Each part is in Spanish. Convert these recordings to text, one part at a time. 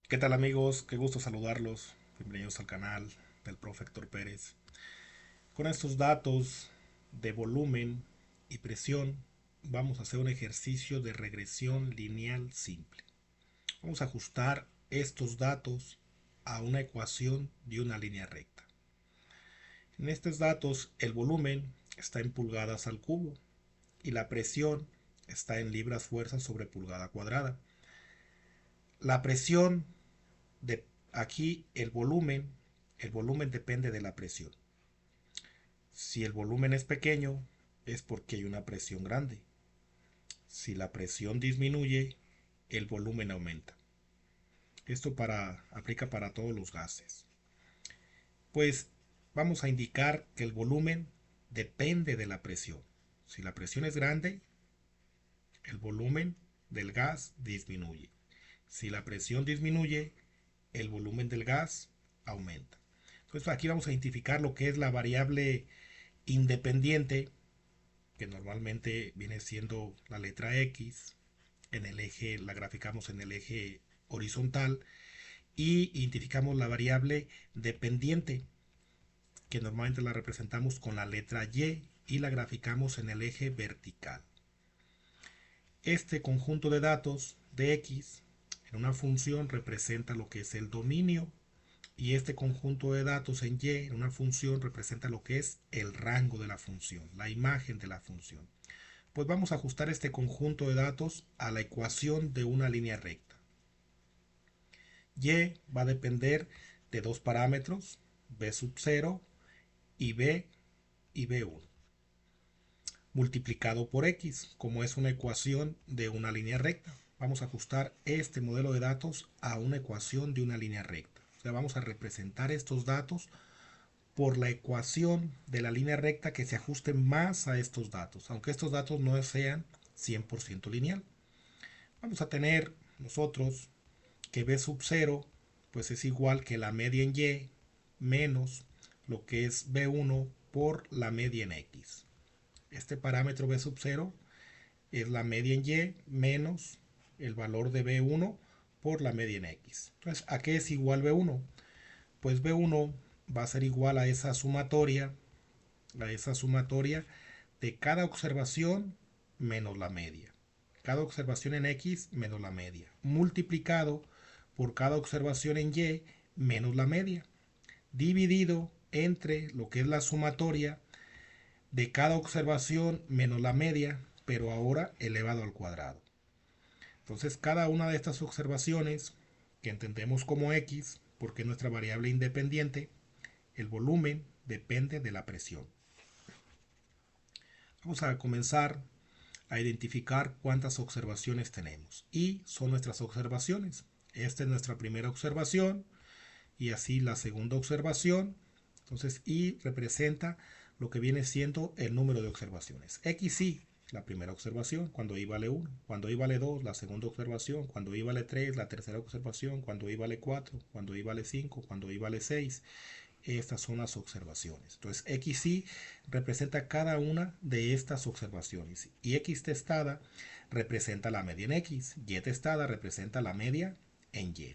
¿Qué tal amigos? Qué gusto saludarlos. Bienvenidos al canal del profe Héctor Pérez. Con estos datos de volumen y presión vamos a hacer un ejercicio de regresión lineal simple. Vamos a ajustar estos datos a una ecuación de una línea recta. En estos datos el volumen está en pulgadas al cubo y la presión está en libras fuerzas sobre pulgada cuadrada. La presión de aquí el volumen depende de la presión. Si el volumen es pequeño, es porque hay una presión grande. Si la presión disminuye, el volumen aumenta. Esto aplica para todos los gases. Pues vamos a indicar que el volumen depende de la presión. Si la presión es grande, el volumen del gas disminuye. Si la presión disminuye, el volumen del gas aumenta. Entonces aquí vamos a identificar lo que es la variable independiente, que normalmente viene siendo la letra X. En el eje la graficamos en el eje horizontal, y identificamos la variable dependiente, que normalmente la representamos con la letra y la graficamos en el eje vertical. Este conjunto de datos de X en una función representa lo que es el dominio, y este conjunto de datos en Y en una función representa lo que es el rango de la función, la imagen de la función. Pues vamos a ajustar este conjunto de datos a la ecuación de una línea recta. Y va a depender de dos parámetros, b sub 0 y b1, multiplicado por x, como es una ecuación de una línea recta. Vamos a ajustar este modelo de datos a una ecuación de una línea recta. O sea, vamos a representar estos datos por la ecuación de la línea recta que se ajuste más a estos datos, aunque estos datos no sean 100% lineal. Vamos a tener nosotros que b sub 0 pues es igual que la media en y menos lo que es b1 por la media en x. Este parámetro b sub 0 es la media en y menos el valor de b1 por la media en x. Entonces, ¿a qué es igual b1? Pues b1 va a ser igual a esa sumatoria de cada observación menos la media. Cada observación en X menos la media, multiplicado por cada observación en Y menos la media, dividido entre lo que es la sumatoria de cada observación menos la media, pero ahora elevado al cuadrado. Entonces, cada una de estas observaciones, que entendemos como X, porque es nuestra variable independiente, el volumen depende de la presión. Vamos a comenzar a identificar cuántas observaciones tenemos. Y son nuestras observaciones. Esta es nuestra primera observación y así la segunda observación. Entonces y representa lo que viene siendo el número de observaciones. XY, la primera observación, cuando y vale 1, cuando y vale 2, la segunda observación, cuando y vale 3, la tercera observación, cuando y vale 4, cuando y vale 5, cuando y vale 6. Estas son las observaciones. Entonces XY representa cada una de estas observaciones y X testada representa la media en X, Y testada representa la media en Y.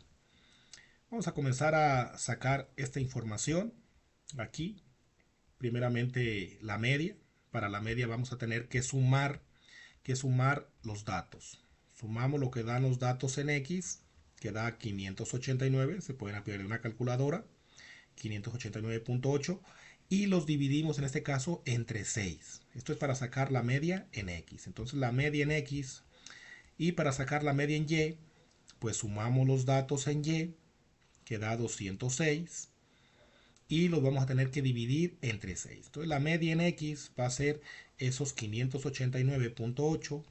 Vamos a comenzar a sacar esta información aquí. Primeramente la media. Para la media vamos a tener que sumar los datos. Sumamos lo que dan los datos en X, que da 589. Se pueden aplicar en una calculadora. 589.8, y los dividimos en este caso entre 6. Esto es para sacar la media en X. Entonces la media en X, y para sacar la media en Y, pues sumamos los datos en Y, que da 206, y los vamos a tener que dividir entre 6. Entonces la media en X va a ser esos 589.8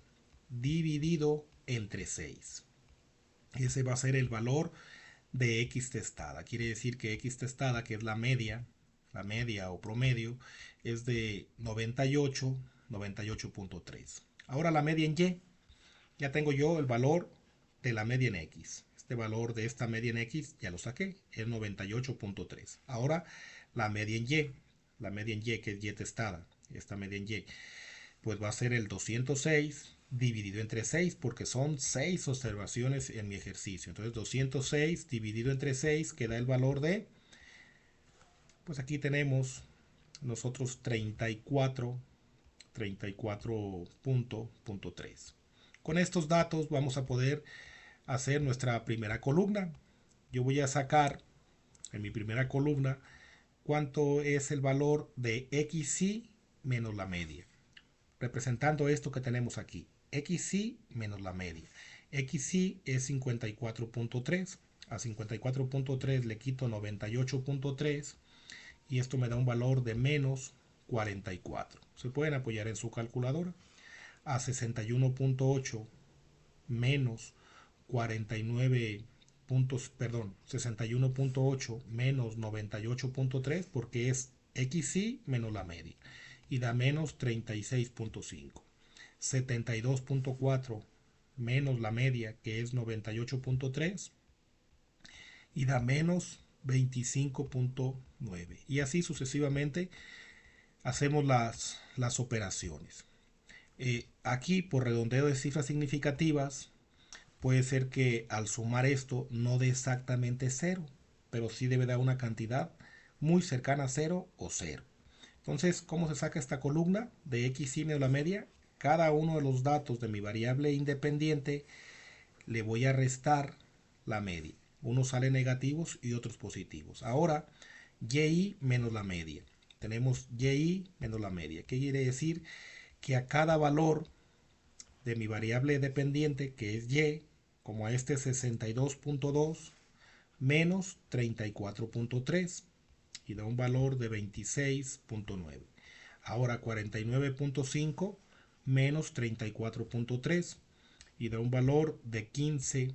dividido entre 6. Ese va a ser el valor de X testada. Quiere decir que X testada, que es la media o promedio, es de 98, 98.3. Ahora la media en Y. Ya tengo yo el valor de la media en X. Este valor de esta media en X ya lo saqué, es 98.3. Ahora la media en Y. La media en Y, que es Y testada, esta media en Y, pues va a ser el 206 dividido entre 6 porque son 6 observaciones en mi ejercicio. Entonces 206 dividido entre 6 que da el valor de, pues aquí tenemos nosotros 34.3. Con estos datos vamos a poder hacer nuestra primera columna. Yo voy a sacar en mi primera columna cuánto es el valor de xy menos la media, representando esto que tenemos aquí, xy menos la media. Xy es 54.3, a 54.3 le quito 98.3 y esto me da un valor de menos 44. Se pueden apoyar en su calculadora. A 61.8 menos 49 puntos, perdón, 61.8 menos 98.3 porque es xy menos la media y da menos 36.5. 72.4 menos la media que es 98.3 y da menos 25.9 y así sucesivamente hacemos las operaciones. Aquí por redondeo de cifras significativas puede ser que al sumar esto no dé exactamente 0, pero sí debe dar una cantidad muy cercana a 0 o 0. Entonces, ¿cómo se saca esta columna de xy menos la media? Cada uno de los datos de mi variable independiente le voy a restar la media. Unos salen negativos y otros positivos. Ahora, y menos la media. Tenemos y menos la media. ¿Qué quiere decir? Que a cada valor de mi variable dependiente, que es y, como a este 62.2 menos 34.3 y da un valor de 26.9. Ahora 49.5 menos 34.3 y da un valor de 15.2.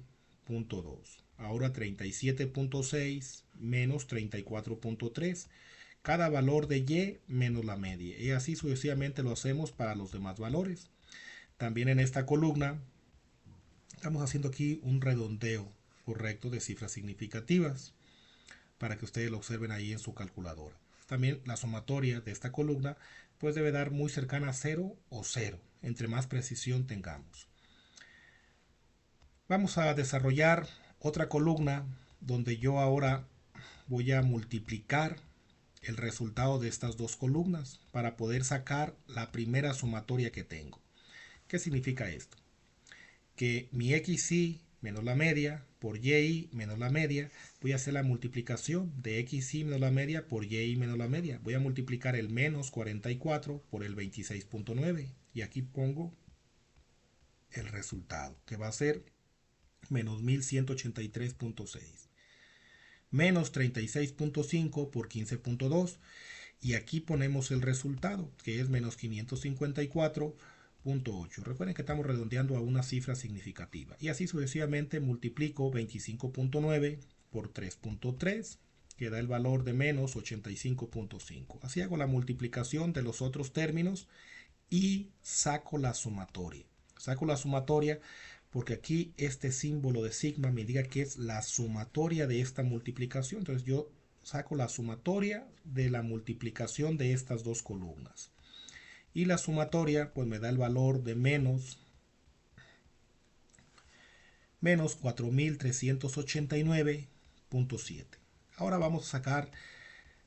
Ahora 37.6 menos 34.3. Cada valor de y menos la media. Y así sucesivamente lo hacemos para los demás valores. También en esta columna estamos haciendo aquí un redondeo correcto de cifras significativas para que ustedes lo observen ahí en su calculadora. También la sumatoria de esta columna pues debe dar muy cercana a 0 o 0, entre más precisión tengamos. Vamos a desarrollar otra columna donde yo ahora voy a multiplicar el resultado de estas dos columnas para poder sacar la primera sumatoria que tengo. ¿Qué significa esto? Que mi xy menos la media por y menos la media, voy a hacer la multiplicación de xy menos la media por y menos la media. Voy a multiplicar el menos 44 por el 26.9 y aquí pongo el resultado, que va a ser menos 1183.6. Menos 36.5 por 15.2 y aquí ponemos el resultado, que es menos 554.8. Recuerden que estamos redondeando a una cifra significativa. Y así sucesivamente multiplico 25.9 por 3.3, que da el valor de menos 85.5. Así hago la multiplicación de los otros términos y saco la sumatoria. Saco la sumatoria porque aquí este símbolo de sigma me indica que es la sumatoria de esta multiplicación. Entonces yo saco la sumatoria de la multiplicación de estas dos columnas. Y la sumatoria pues me da el valor de menos 4.389.7. Ahora vamos a sacar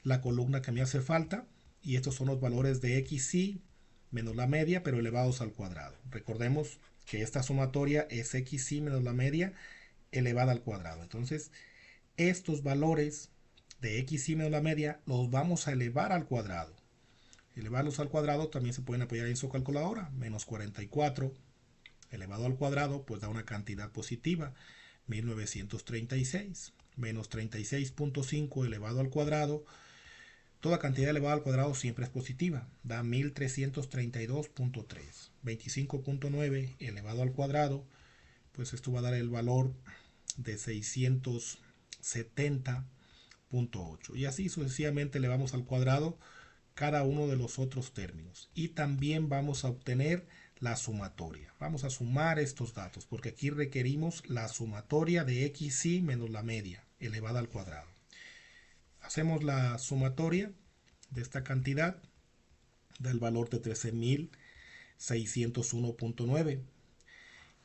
la columna que me hace falta y estos son los valores de xy menos la media pero elevados al cuadrado. Recordemos que esta sumatoria es xy menos la media elevada al cuadrado. Entonces estos valores de xy menos la media los vamos a elevar al cuadrado. Elevarlos al cuadrado también se pueden apoyar en su calculadora. Menos 44 elevado al cuadrado pues da una cantidad positiva, 1936. Menos 36.5 elevado al cuadrado, toda cantidad elevada al cuadrado siempre es positiva, da 1332.3. 25.9 elevado al cuadrado, pues esto va a dar el valor de 670.8. Y así sucesivamente elevamos al cuadrado cada uno de los otros términos. Y también vamos a obtener la sumatoria. Vamos a sumar estos datos porque aquí requerimos la sumatoria de xy menos la media elevada al cuadrado. Hacemos la sumatoria de esta cantidad del valor de 13.601.9.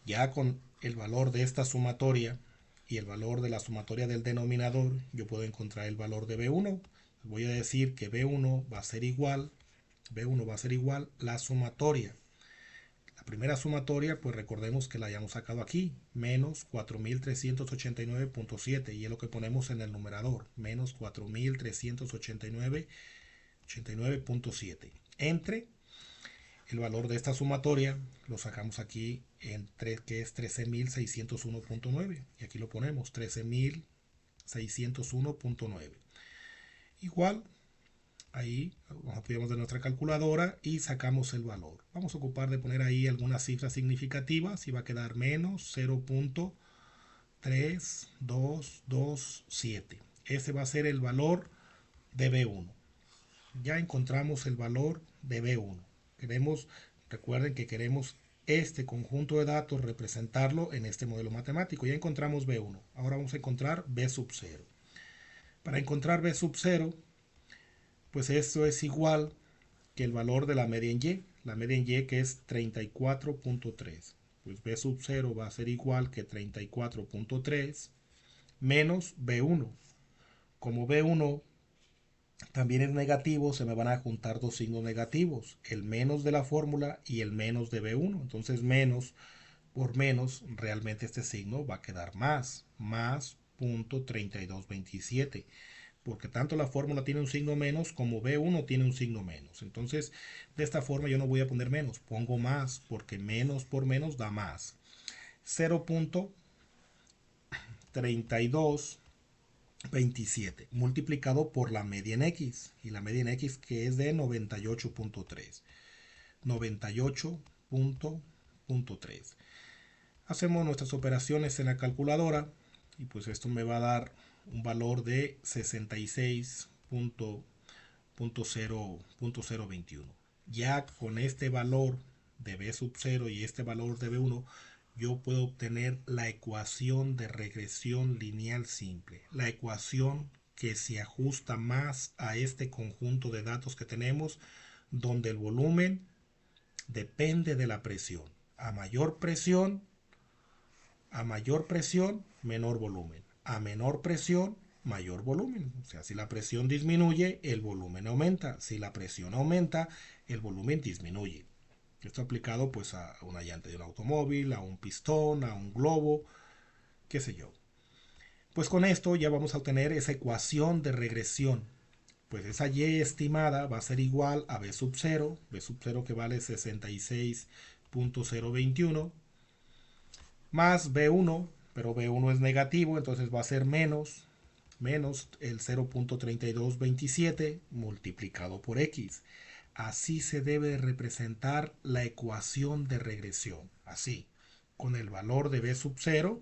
Ya con el valor de esta sumatoria y el valor de la sumatoria del denominador, yo puedo encontrar el valor de B1. Voy a decir que B1 va a ser igual, la sumatoria. La primera sumatoria, pues recordemos que la hayamos sacado aquí, menos 4389.7, y es lo que ponemos en el numerador, menos 4389.7. Entre el valor de esta sumatoria, lo sacamos aquí, que es 13.601.9, y aquí lo ponemos, 13.601.9. Igual, ahí nos apoyamos de nuestra calculadora y sacamos el valor. Vamos a ocupar de poner ahí algunas cifras significativas y va a quedar menos 0.3227. Ese va a ser el valor de B1. Ya encontramos el valor de B1. Recuerden que queremos este conjunto de datos representarlo en este modelo matemático. Ya encontramos B1. Ahora vamos a encontrar B sub 0. Para encontrar B sub 0, pues esto es igual que el valor de la media en Y. La media en Y, que es 34.3. Pues B sub 0 va a ser igual que 34.3 menos B1. Como B1 también es negativo, se me van a juntar dos signos negativos, el menos de la fórmula y el menos de B1. Entonces menos por menos, realmente este signo va a quedar más 0.3227, porque tanto la fórmula tiene un signo menos como B1 tiene un signo menos. Entonces, de esta forma yo no voy a poner menos, pongo más, porque menos por menos da más. 0.3227 multiplicado por la media en X, y la media en X que es de 98.3. 98.3. Hacemos nuestras operaciones en la calculadora y pues esto me va a dar un valor de 66.021. Ya con este valor de B sub 0 y este valor de B1, yo puedo obtener la ecuación de regresión lineal simple. La ecuación que se ajusta más a este conjunto de datos que tenemos, donde el volumen depende de la presión. A mayor presión, menor volumen. A menor presión, mayor volumen. O sea, si la presión disminuye, el volumen aumenta. Si la presión aumenta, el volumen disminuye. Esto aplicado pues a una llanta de un automóvil, a un pistón, a un globo, qué sé yo. Pues con esto ya vamos a obtener esa ecuación de regresión. Pues esa y estimada va a ser igual a B sub 0, B sub 0 que vale 66.021, más B1, pero B1 es negativo, entonces va a ser menos el 0.3227 multiplicado por X. Así se debe representar la ecuación de regresión. Así, con el valor de B sub 0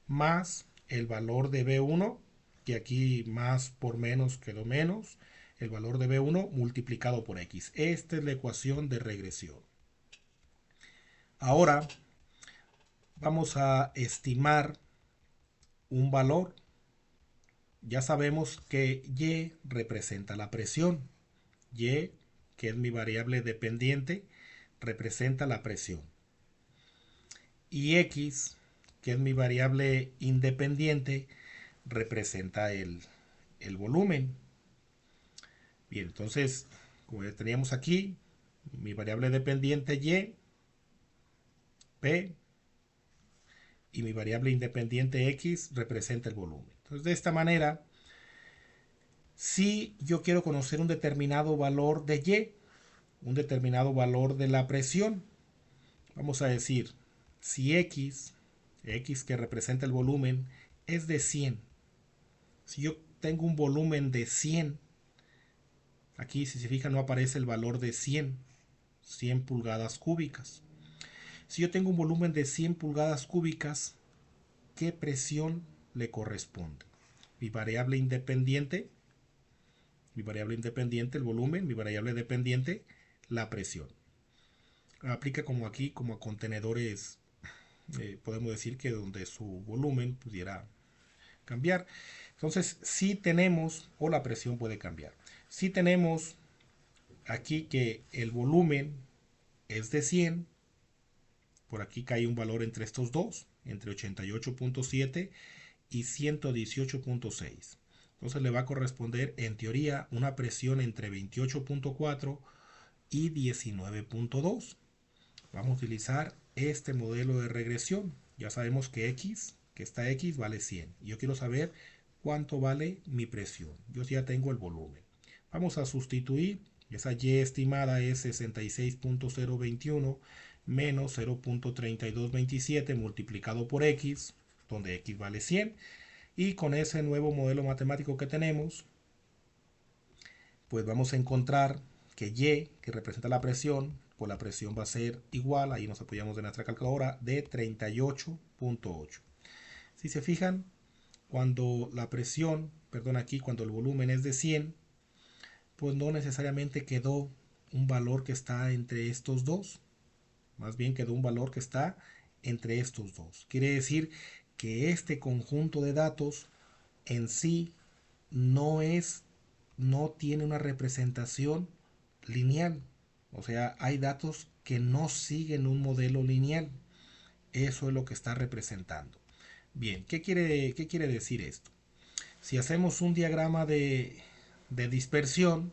más el valor de B1, que aquí más por menos quedó menos, el valor de B1 multiplicado por X. Esta es la ecuación de regresión. Ahora vamos a estimar un valor. Ya sabemos que Y representa la presión. Y, que es mi variable dependiente, representa la presión. Y X, que es mi variable independiente, representa el volumen. Bien, entonces, como ya teníamos aquí, mi variable dependiente Y, P, y mi variable independiente X representa el volumen. Entonces, de esta manera, si yo quiero conocer un determinado valor de Y, un determinado valor de la presión, vamos a decir, si X que representa el volumen, es de 100. Si yo tengo un volumen de 100, aquí si se fijan no aparece el valor de 100 pulgadas cúbicas. Si yo tengo un volumen de 100 pulgadas cúbicas, ¿qué presión le corresponde? Mi variable independiente, el volumen, mi variable dependiente, la presión. Aplica como aquí, como a contenedores, podemos decir que donde su volumen pudiera cambiar. Entonces, si tenemos, o la presión puede cambiar. Si tenemos aquí que el volumen es de 100, por aquí cae un valor entre estos dos, entre 88.7 y 118.6. Entonces le va a corresponder en teoría una presión entre 28.4 y 19.2. Vamos a utilizar este modelo de regresión. Ya sabemos que esta X vale 100. Yo quiero saber cuánto vale mi presión. Yo ya tengo el volumen. Vamos a sustituir. Esa Y estimada es 66.021 menos 0.3227 multiplicado por X, donde X vale 100. Y con ese nuevo modelo matemático que tenemos, pues vamos a encontrar que Y, que representa la presión, pues la presión va a ser igual, ahí nos apoyamos de nuestra calculadora, de 38.8. Si se fijan, cuando la presión, perdón, aquí cuando el volumen es de 100, pues no necesariamente quedó un valor que está entre estos dos, más bien quedó un valor que está entre estos dos. Quiere decir que este conjunto de datos en sí no tiene una representación lineal. O sea, hay datos que no siguen un modelo lineal. Eso es lo que está representando. Bien, ¿qué quiere decir esto? Si hacemos un diagrama de dispersión,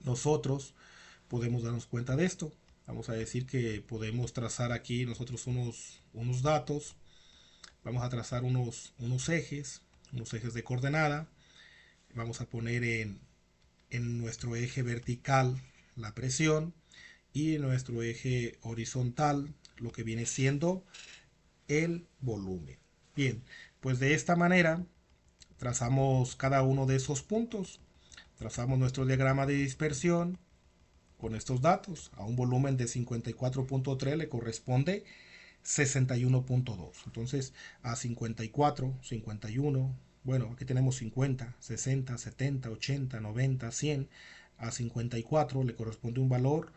nosotros podemos darnos cuenta de esto. Vamos a decir que podemos trazar aquí nosotros unos datos. Vamos a trazar unos ejes de coordenada. Vamos a poner en nuestro eje vertical la presión y en nuestro eje horizontal lo que viene siendo el volumen. Bien, pues de esta manera trazamos cada uno de esos puntos. Trazamos nuestro diagrama de dispersión con estos datos. A un volumen de 54.3 le corresponde 61.2. Entonces a 54, 51, bueno, aquí tenemos 50, 60, 70, 80, 90, 100. A 54 le corresponde un valor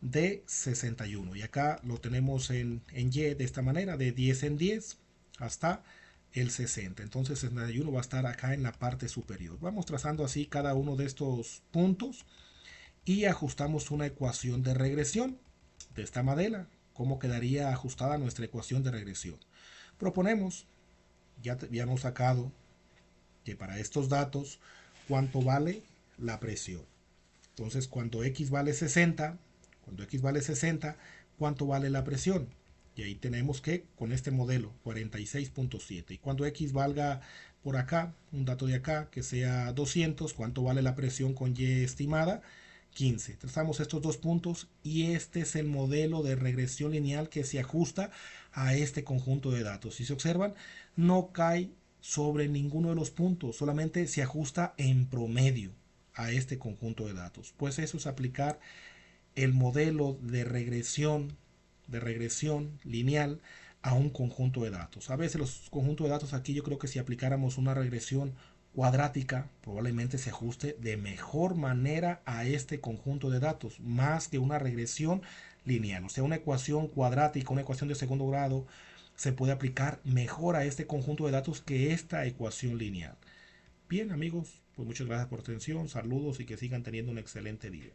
de 61. Y acá lo tenemos en Y de esta manera, de 10 en 10 hasta el 60. Entonces 61 va a estar acá en la parte superior. Vamos trazando así cada uno de estos puntos y ajustamos una ecuación de regresión de esta manera. ¿Cómo quedaría ajustada nuestra ecuación de regresión? Proponemos, ya habíamos sacado que para estos datos, ¿cuánto vale la presión? Entonces, cuando X vale 60, ¿cuánto vale la presión? Y ahí tenemos que, con este modelo, 46.7. Y cuando X valga por acá, un dato de acá, que sea 200, ¿cuánto vale la presión con Y estimada? 15. Trazamos estos dos puntos y este es el modelo de regresión lineal que se ajusta a este conjunto de datos. Si se observan, no cae sobre ninguno de los puntos, solamente se ajusta en promedio a este conjunto de datos. Pues eso es aplicar el modelo de regresión lineal a un conjunto de datos. A veces los conjuntos de datos aquí yo creo que si aplicáramos una regresión cuadrática probablemente se ajuste de mejor manera a este conjunto de datos, más que una regresión lineal. O sea, una ecuación cuadrática, una ecuación de segundo grado, se puede aplicar mejor a este conjunto de datos que esta ecuación lineal. Bien, amigos, pues muchas gracias por su atención, saludos y que sigan teniendo un excelente día.